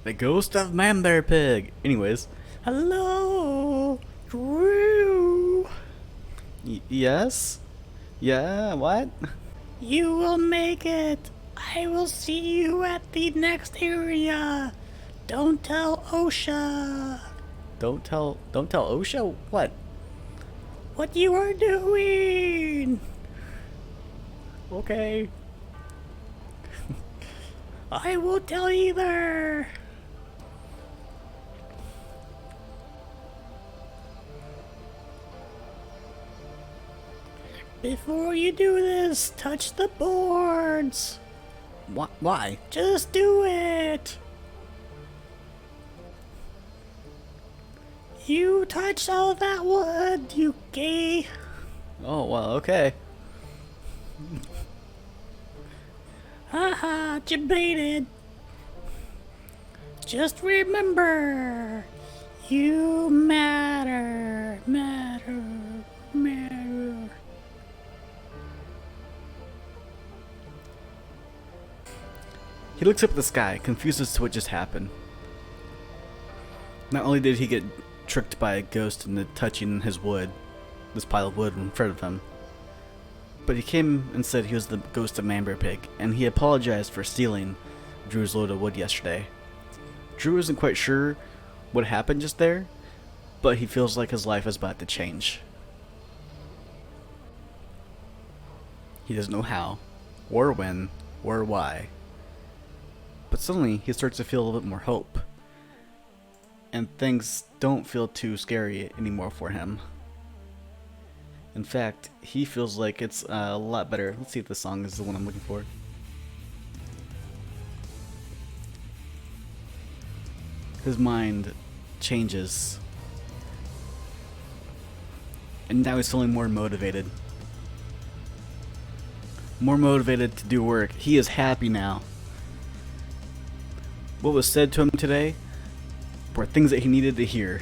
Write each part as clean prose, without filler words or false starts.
The ghost of Man-Bear Pig. Anyways, hello, Drew. Yes? Yeah, what? You will make it. I will see you at the next area. Don't tell OSHA. Don't tell OSHA what? What you are doing. Okay. I will tell either. Before you do this, touch the boards. What? Why? Just do it. You touch all that wood, you gay. Oh, well, okay. Haha, debated. Just remember, you matter, matter, matter. He looks up at the sky, confused as to what just happened. Not only did he get tricked by a ghost into touching his wood, this pile of wood in front of him, but he came and said he was the ghost of Man-Bear Pig, and he apologized for stealing Drew's load of wood yesterday. Drew isn't quite sure what happened just there, but he feels like his life is about to change. He doesn't know how, or when, or why. But suddenly, he starts to feel a little bit more hope. And things don't feel too scary anymore for him. In fact, he feels like it's a lot better. Let's see if this song is the one I'm looking for. His mind changes. And now he's feeling more motivated. More motivated to do work. He is happy now. What was said to him today were things that he needed to hear.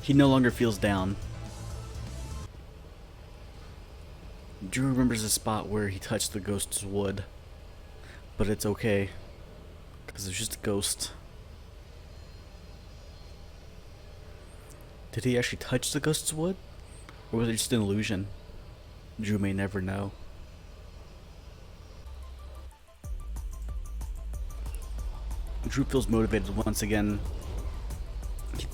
He no longer feels down. Drew remembers the spot where he touched the ghost's wood. But it's okay, because it's just a ghost. Did he actually touch the ghost's wood? Or was it just an illusion? Drew may never know. Drew feels motivated once again.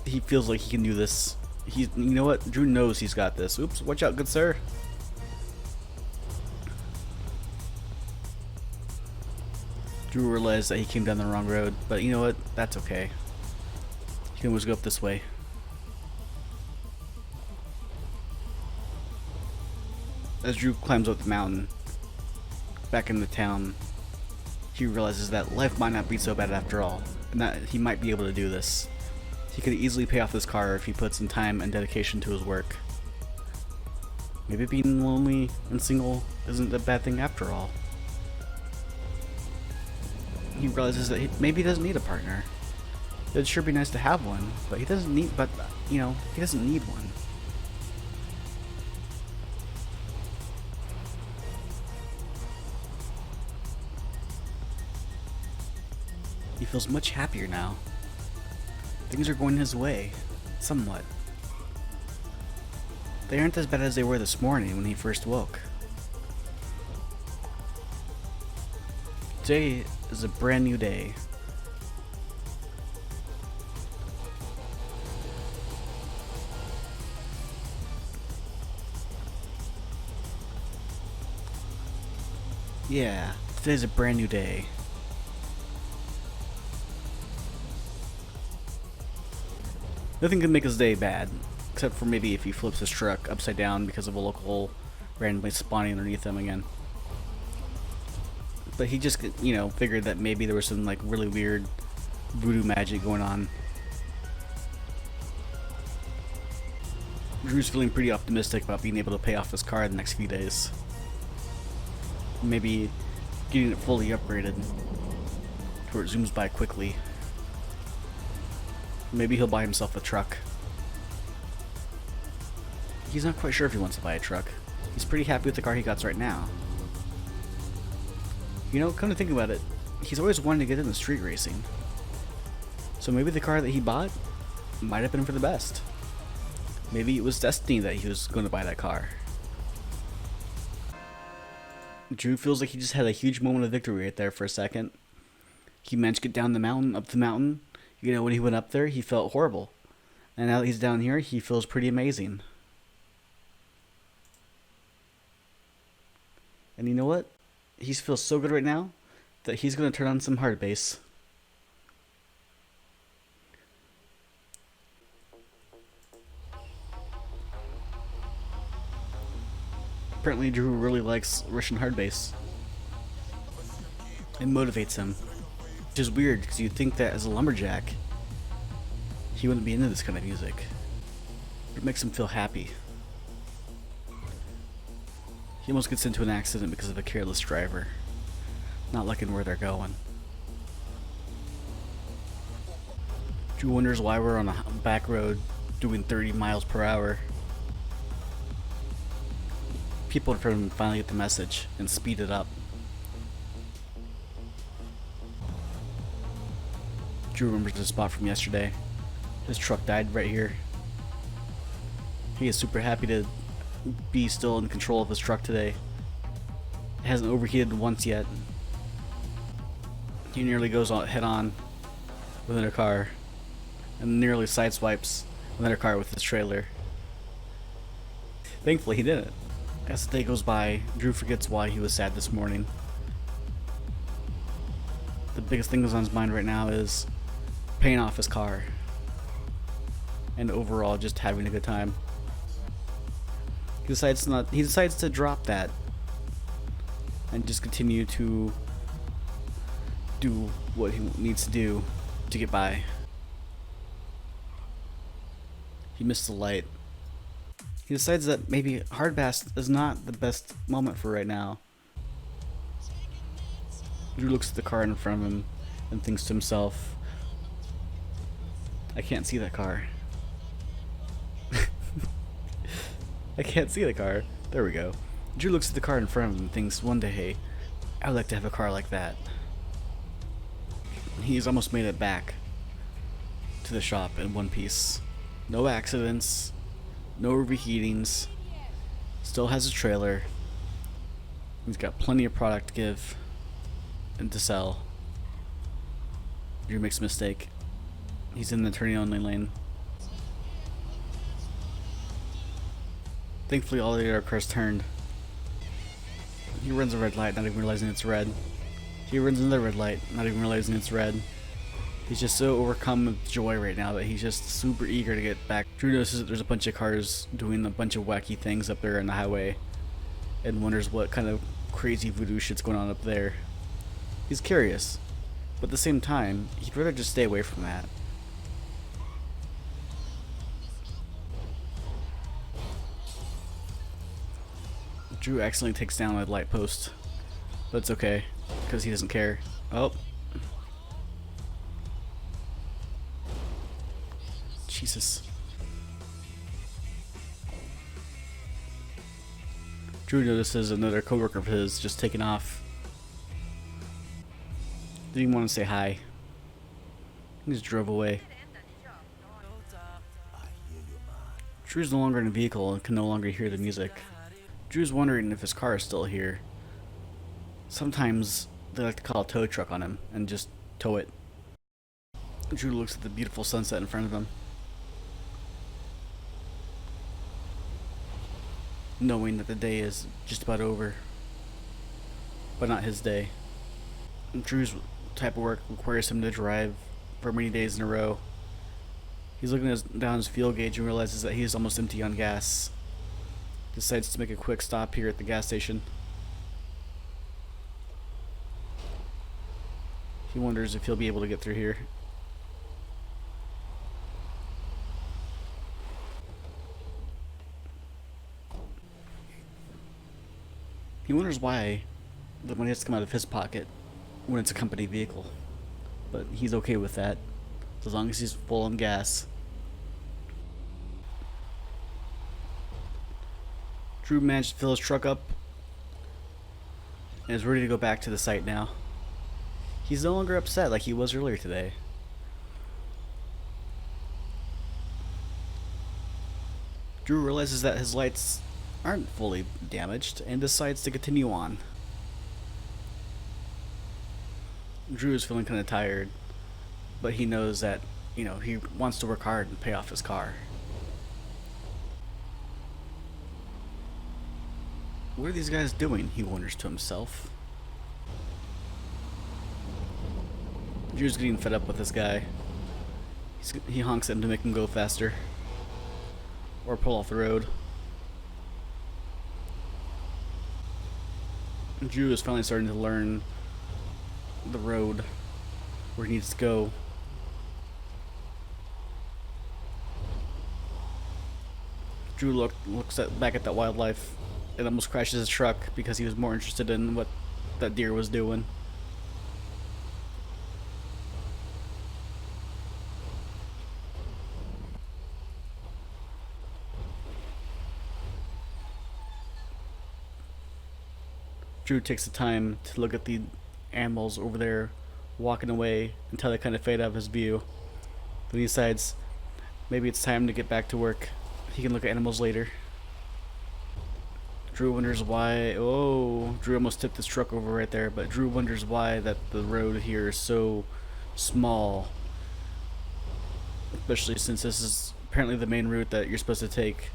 He feels like he can do this. You know what? Drew knows he's got this. Oops, watch out, good sir. Drew realized that he came down the wrong road, but you know what? That's okay. He can always go up this way. As Drew climbs up the mountain, back into town, he realizes that life might not be so bad after all, and that he might be able to do this. He could easily pay off this car if he put some time and dedication to his work. Maybe being lonely and single isn't a bad thing after all. He realizes that maybe he doesn't need a partner. It'd sure be nice to have one, but he doesn't need one. He feels much happier now. Things are going his way, somewhat. They aren't as bad as they were this morning when he first woke. Today is a brand new day. Yeah, today's a brand new day. Nothing can make his day bad, except for maybe if he flips his truck upside down because of a local hole randomly spawning underneath him again. But he just, figured that maybe there was some really weird voodoo magic going on. Drew's feeling pretty optimistic about being able to pay off his car in the next few days. Maybe getting it fully upgraded to where it zooms by quickly. Maybe he'll buy himself a truck. He's not quite sure if he wants to buy a truck. He's pretty happy with the car he got right now. Come to think about it, He's always wanted to get into street racing. So maybe the car that he bought might have been for the best. Maybe it was destiny that he was going to buy that car. Drew feels like he just had a huge moment of victory right there for a second. He managed to get down the mountain, up the mountain. You know, when he went up there, he felt horrible. And now that he's down here, he feels pretty amazing. And you know what? He feels so good right now that he's going to turn on some hard bass. Apparently Drew really likes Russian hard bass. It motivates him. Which is weird because you'd think that as a lumberjack, he wouldn't be into this kind of music. It makes him feel happy. He almost gets into an accident because of a careless driver, not looking where they're going. Drew wonders why we're on a back road doing 30 miles per hour. People in front of him finally get the message and speed it up. Drew remembers the spot from yesterday. His truck died right here. He is super happy to be still in control of his truck today. It hasn't overheated once yet. He nearly goes on head on with another car and nearly sideswipes another car with his trailer. Thankfully he didn't. As the day goes by, Drew forgets why he was sad this morning. The biggest thing that's on his mind right now is paying off his car and overall just having a good time. He decides to drop that and just continue to do what he needs to do to get by. He missed the light. He decides that maybe hard bass is not the best moment for right now. Drew looks at the car in front of him and thinks to himself, I can't see that car. I can't see the car. There we go. Drew looks at the car in front of him and thinks one day, hey, I would like to have a car like that. He's almost made it back to the shop in one piece. No accidents, no reheatings, still has a trailer. He's got plenty of product to give and to sell. Drew makes a mistake. He's in the turning only lane. Thankfully all the other cars turned. He runs a red light, not even realizing it's red. He runs another red light, not even realizing it's red. He's just so overcome with joy right now that he's just super eager to get back. Drew notices that there's a bunch of cars doing a bunch of wacky things up there on the highway and wonders what kind of crazy voodoo shit's going on up there. He's curious, but at the same time, he'd rather just stay away from that. Drew accidentally takes down a light post, but it's okay, because he doesn't care. Oh. Jesus. Drew notices another coworker of his just taking off. Didn't even want to say hi. He just drove away. Drew's no longer in a vehicle and can no longer hear the music. Drew's wondering if his car is still here. Sometimes they like to call a tow truck on him and just tow it. Drew looks at the beautiful sunset in front of him, knowing that the day is just about over, but not his day. Drew's type of work requires him to drive for many days in a row. He's looking down his fuel gauge and realizes that he is almost empty on gas. Decides to make a quick stop here at the gas station. He wonders if he'll be able to get through here. He wonders why the money has to come out of his pocket when it's a company vehicle. But he's okay with that, as long as he's full on gas. Drew managed to fill his truck up and is ready to go back to the site now. He's no longer upset like he was earlier today. Drew realizes that his lights aren't fully damaged and decides to continue on. Drew is feeling kind of tired, but he knows that, he wants to work hard and pay off his car. What are these guys doing? He wonders to himself. Drew's getting fed up with this guy. He honks at him to make him go faster. Or pull off the road. Drew is finally starting to learn the road where he needs to go. Drew looks back at that wildlife and almost crashes his truck because he was more interested in what that deer was doing. Drew takes the time to look at the animals over there walking away until they kind of fade out of his view. Then he decides maybe it's time to get back to work. He can look at animals later. Drew wonders why. Oh, Drew almost tipped his truck over right there, but Drew wonders why that the road here is so small. Especially since this is apparently the main route that you're supposed to take,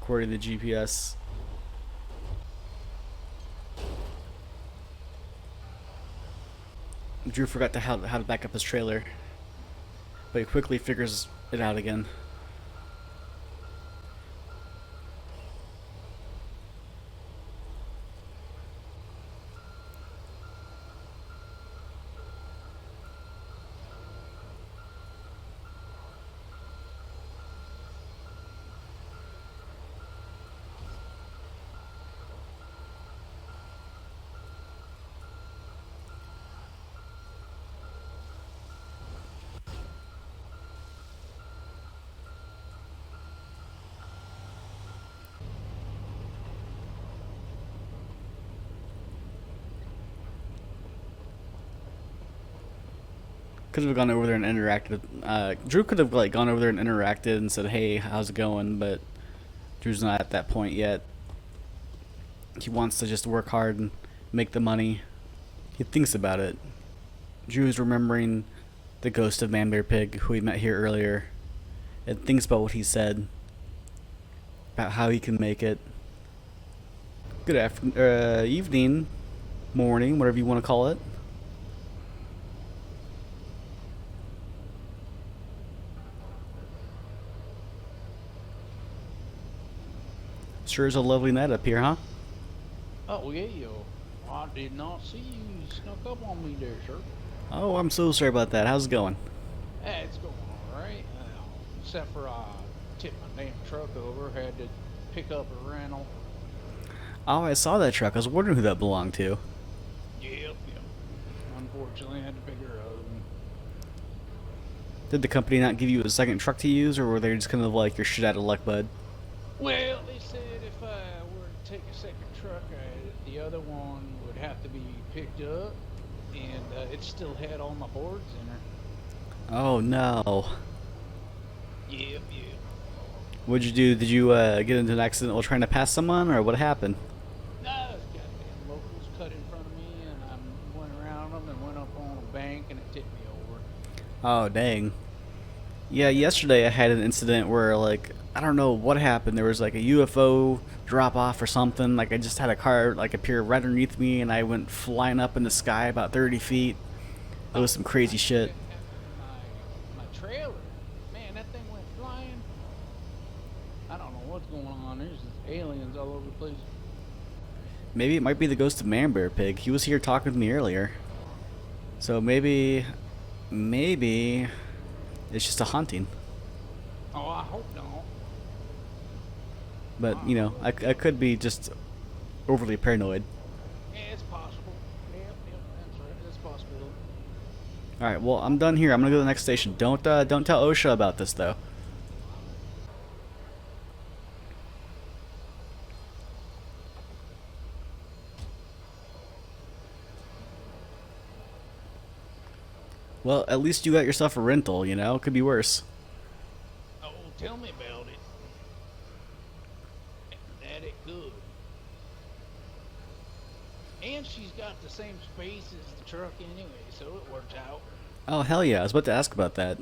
according to the GPS. Drew forgot how to back up his trailer, but he quickly figures it out again. Could have gone over there and interacted. Drew could have gone over there and interacted and said, "Hey, how's it going?" But Drew's not at that point yet. He wants to just work hard and make the money. He thinks about it. Drew is remembering the ghost of Man Bear Pig, who we met here earlier, and thinks about what he said about how he can make it. Good evening, morning, whatever you want to call it. Sure is a lovely night up here, huh? Oh, yeah, I did not see you snuck up on me there, sir. Oh, I'm so sorry about that. How's it going? It's going all right. Except for I tipped my damn truck over, had to pick up a rental. Oh, I saw that truck. I was wondering who that belonged to. Yep. Unfortunately, I had to pick her up. Did the company not give you a second truck to use, or were they just kind of like, you're shit out of luck, bud? Well, they said if I were to take a second truck, the other one would have to be picked up, and it still had all my boards in her. Oh, no. Yep. What'd you do? Did you get into an accident while trying to pass someone, or what happened? No, goddamn locals cut in front of me, and I went around them and went up on a bank, and it tipped me over. Oh, dang. Yeah, yesterday I had an incident where, I don't know what happened. There was, a UFO drop-off or something. I just had a car, appear right underneath me, and I went flying up in the sky about 30 feet. It was some crazy shit. My trailer. Man, that thing went flying. I don't know what's going on. There's just aliens all over the place. Maybe it might be the ghost of Man Bear Pig. He was here talking to me earlier. So maybe it's just a haunting. Oh, I hope not. But, I could be just overly paranoid. Yeah, it's possible. Yep, that's right. That's possible. Alright, well, I'm done here. I'm gonna go to the next station. Don't tell OSHA about this, though. Well, at least you got yourself a rental, you know? Could be worse. Oh, tell me about it. That it good. And she's got the same space as the truck anyway, so it works out. Oh, hell yeah. I was about to ask about that.